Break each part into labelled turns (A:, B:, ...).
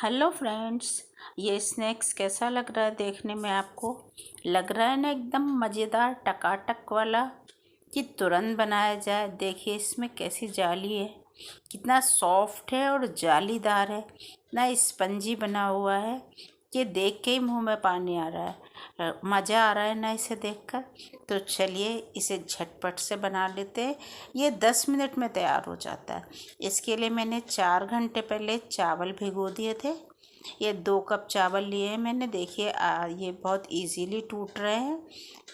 A: Hello friends, ये snacks कैसा लग रहा है देखने में? आपको लग रहा है ना एकदम मज़ेदार टकाटक वाला कि तुरंत बनाया जाए। देखिए इसमें कैसी जाली है, कितना सॉफ्ट है और जालीदार है ना, स्पंजी बना हुआ है कि देख के ही मुंह में पानी आ रहा है। मज़ा आ रहा है ना इसे देखकर। तो चलिए इसे झटपट से बना लेते हैं। ये 10 मिनट में तैयार हो जाता है। इसके लिए मैंने 4 घंटे पहले चावल भिगो दिए थे। ये 2 कप चावल लिए हैं मैंने। देखिए ये बहुत इजीली टूट रहे हैं।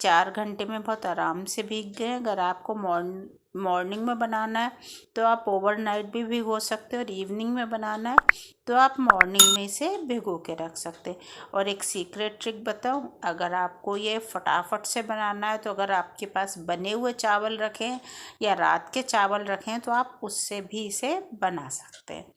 A: 4 घंटे में बहुत आराम से भीग गए। अगर आपको मॉर्निंग में बनाना है तो आप ओवरनाइट भी भिगो सकते हो, और इवनिंग में बनाना है तो आप मॉर्निंग में इसे भिगो के रख सकते हैं। और एक सीक्रेट ट्रिक बताऊं, अगर आपको ये फटाफट से बनाना है तो अगर आपके पास बने हुए चावल रखें या रात के चावल रखें तो आप उससे भी इसे बना सकते हैं।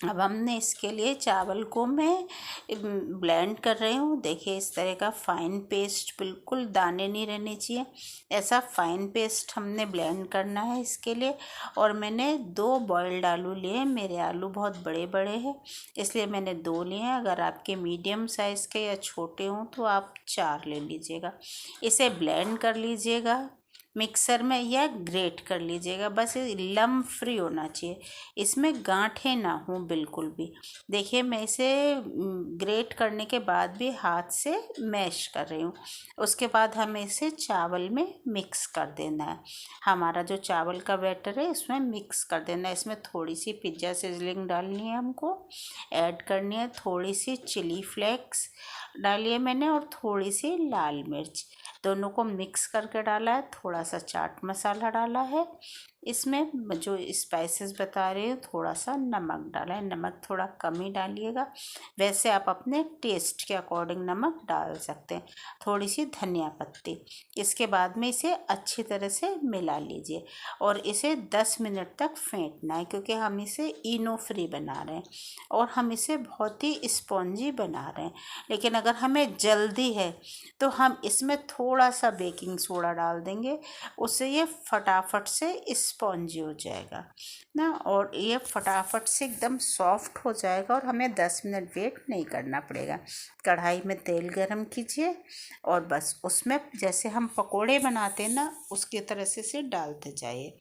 A: अब हमने इसके लिए चावल को मैं ब्लेंड कर रही हूँ। देखिए इस तरह का फ़ाइन पेस्ट, बिल्कुल दाने नहीं रहने चाहिए, ऐसा फ़ाइन पेस्ट हमने ब्लेंड करना है इसके लिए। और मैंने 2 बॉइल्ड आलू लिए। मेरे आलू बहुत बड़े बड़े हैं इसलिए मैंने 2 लिए हैं। अगर आपके मीडियम साइज़ के या छोटे हों तो आप 4 ले लीजिएगा। इसे ब्लेंड कर लीजिएगा मिक्सर में या ग्रेट कर लीजिएगा। बस ये लम्ब फ्री होना चाहिए, इसमें गांठें ना हों बिल्कुल भी। देखिए मैं इसे ग्रेट करने के बाद भी हाथ से मैश कर रही हूँ। उसके बाद हमें इसे चावल में मिक्स कर देना है। हमारा जो चावल का बैटर है इसमें मिक्स कर देना है। इसमें थोड़ी सी पिज्ज़ा सीजलिंग डालनी है, हमको ऐड करनी है। थोड़ी सी चिली फ्लेक्स डाली है मैंने, और थोड़ी सी लाल मिर्च, दोनों को मिक्स करके डाला है। थोड़ा सा चाट मसाला डाला है। इसमें जो स्पाइसेस बता रही हूँ, थोड़ा सा नमक डाला है। नमक थोड़ा कम ही डालिएगा, वैसे आप अपने टेस्ट के अकॉर्डिंग नमक डाल सकते हैं। थोड़ी सी धनिया पत्ती। इसके बाद में इसे अच्छी तरह से मिला लीजिए और इसे 10 मिनट तक फेंटना है, क्योंकि हम इसे इनो फ्री बना रहे हैं और हम इसे बहुत ही स्पॉन्जी बना रहे हैं। लेकिन अगर हमें जल्दी है तो हम इसमें थोड़ा सा बेकिंग सोडा डाल देंगे, उससे ये फटाफट से स्पॉन्जी हो जाएगा ना, और ये फटाफट से एकदम सॉफ्ट हो जाएगा और हमें 10 मिनट वेट नहीं करना पड़ेगा। कढ़ाई में तेल गरम कीजिए और बस उसमें जैसे हम पकोड़े बनाते हैं ना, उसकी तरह से इसे डालते जाइए।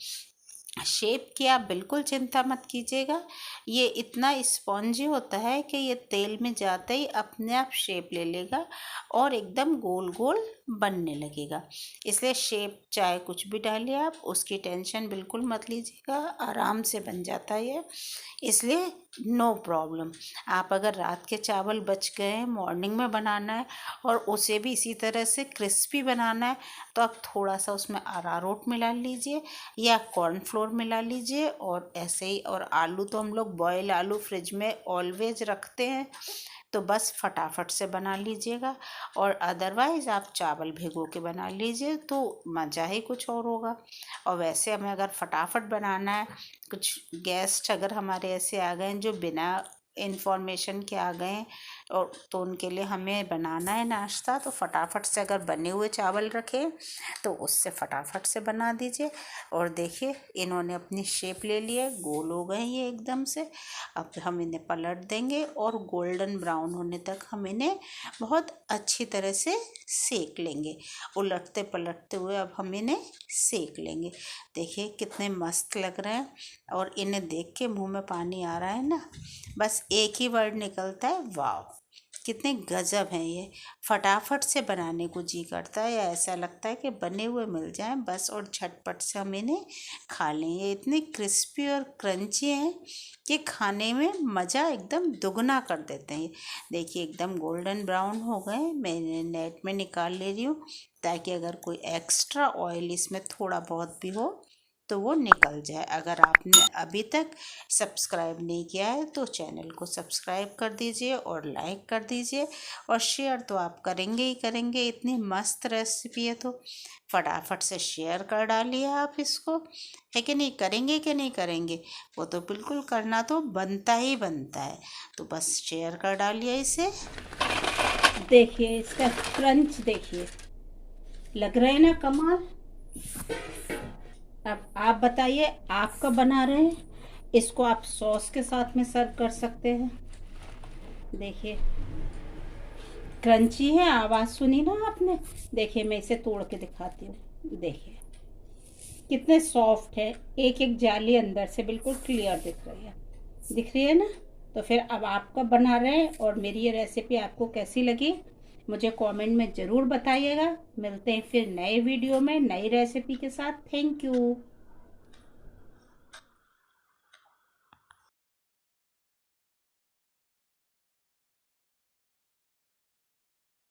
A: शेप की आप बिल्कुल चिंता मत कीजिएगा, ये इतना स्पॉन्जी होता है कि ये तेल में जाते ही अपने आप शेप ले लेगा और एकदम गोल गोल बनने लगेगा। इसलिए शेप चाहे कुछ भी डालिए आप, उसकी टेंशन बिल्कुल मत लीजिएगा, आराम से बन जाता है ये। इसलिए नो प्रॉब्लम। आप अगर रात के चावल बच गए हैं, मॉर्निंग में बनाना है और उसे भी इसी तरह से क्रिस्पी बनाना है, तो आप थोड़ा सा उसमें अरारोट मिला लीजिए या कॉर्नफ्लोर मिला लीजिए, और ऐसे ही। और आलू तो हम लोग बॉयल आलू फ्रिज में ऑलवेज रखते हैं, तो बस फटाफट से बना लीजिएगा। और अदरवाइज़ आप चावल भिगो के बना लीजिए तो मज़ा ही कुछ और होगा। और वैसे हमें अगर फटाफट बनाना है, कुछ गेस्ट अगर हमारे ऐसे आ गए हैं जो बिना इन्फॉर्मेशन के आ गए हैं, और तो उनके लिए हमें बनाना है नाश्ता, तो फटाफट से अगर बने हुए चावल रखें तो उससे फटाफट से बना दीजिए। और देखिए इन्होंने अपनी शेप ले ली है, गोल हो गए ये एकदम से। अब हम इन्हें पलट देंगे और गोल्डन ब्राउन होने तक हम इन्हें बहुत अच्छी तरह से सेक लेंगे। उलटते पलटते हुए अब हम इन्हें सेक लेंगे। देखिए कितने मस्त लग रहे हैं, और इन्हें देख के मुंह में पानी आ रहा है ना, बस एक ही वर्ड निकलता है, वाह! कितने गजब हैं ये। फटाफट से बनाने को जी करता है, या ऐसा लगता है कि बने हुए मिल जाएं बस, और झटपट से हम इन्हें खा लें। ये इतने क्रिस्पी और क्रंची हैं कि खाने में मज़ा एकदम दुगना कर देते हैं। देखिए एकदम गोल्डन ब्राउन हो गए। मैं नेट में निकाल ले रही हूँ ताकि अगर कोई एक्स्ट्रा ऑयल इसमें थोड़ा बहुत भी हो तो वो निकल जाए। अगर आपने अभी तक सब्सक्राइब नहीं किया है तो चैनल को सब्सक्राइब कर दीजिए और लाइक कर दीजिए, और शेयर तो आप करेंगे ही करेंगे। इतनी मस्त रेसिपी है तो फटाफट से शेयर कर डालिए आप इसको, है कि नहीं? करेंगे कि नहीं करेंगे? वो तो बिल्कुल करना तो बनता ही बनता है। तो बस शेयर कर डालिए इसे। देखिए इसका क्रंच देखिए, लग रहा है ना कमाल। अब आप बताइए आप कब बना रहे हैं? इसको आप सॉस के साथ में सर्व कर सकते हैं। देखिए क्रंची है, आवाज़ सुनी ना आपने। देखिए मैं इसे तोड़ के दिखाती हूँ। देखिए कितने सॉफ्ट है, एक एक जाली अंदर से बिल्कुल क्लियर दिख रही है ना। तो फिर अब आप कब बना रहे हैं और मेरी ये रेसिपी आपको कैसी लगी मुझे कमेंट में ज़रूर बताइएगा। मिलते हैं फिर नए वीडियो में नई रेसिपी के साथ। Thank you.